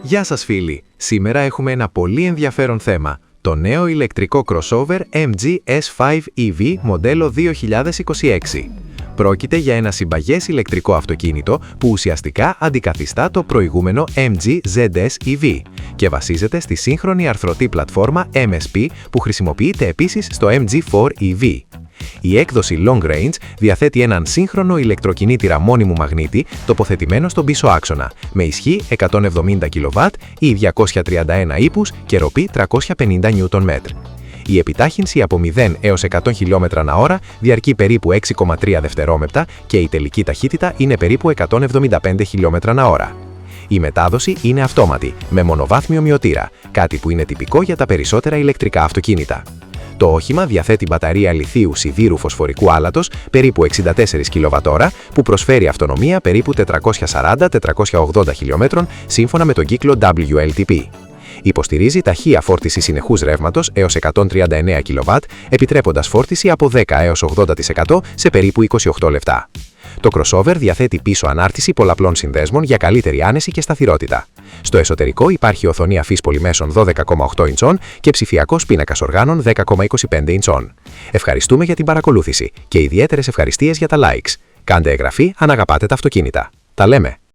Γεια σας φίλοι! Σήμερα έχουμε ένα πολύ ενδιαφέρον θέμα. Το νέο ηλεκτρικό crossover MG S5 EV μοντέλο 2026. Πρόκειται για ένα συμπαγές ηλεκτρικό αυτοκίνητο που ουσιαστικά αντικαθιστά το προηγούμενο MG ZS EV και βασίζεται στη σύγχρονη αρθρωτή πλατφόρμα MSP που χρησιμοποιείται επίσης στο MG4 EV. Η έκδοση Long Range διαθέτει έναν σύγχρονο ηλεκτροκινήτηρα μόνιμου μαγνήτη τοποθετημένο στον πίσω άξονα, με ισχύ 170 kW ή 231 ύπους και ροπή 350 Nm. Η επιτάχυνση από 0 έως 100 km/h διαρκεί περίπου 6,3 δευτερόλεπτα και η τελική ταχύτητα είναι περίπου 175 km/h. Η μετάδοση είναι αυτόματη, με μονοβάθμιο μειωτήρα, κάτι που είναι τυπικό για τα περισσότερα ηλεκτρικά αυτοκίνητα. Το όχημα διαθέτει μπαταρία λιθίου σιδήρου φωσφορικού άλατος περίπου 64 kWh που προσφέρει αυτονομία περίπου 440-480 χιλιόμετρων σύμφωνα με τον κύκλο WLTP. Υποστηρίζει ταχεία φόρτιση συνεχούς ρεύματος έως 139 kW, επιτρέποντας φόρτιση από 10 έως 80% σε περίπου 28 λεπτά. Το crossover διαθέτει πίσω ανάρτηση πολλαπλών συνδέσμων για καλύτερη άνεση και σταθερότητα. Στο εσωτερικό υπάρχει οθόνη αφής πολυμέσων 12,8 ιντσών και ψηφιακός πίνακας οργάνων 10,25 ιντσών. Ευχαριστούμε για την παρακολούθηση και ιδιαίτερες ευχαριστίες για τα likes. Κάντε εγγραφή αν αγαπάτε τα αυτοκίνητα. Τα λέμε!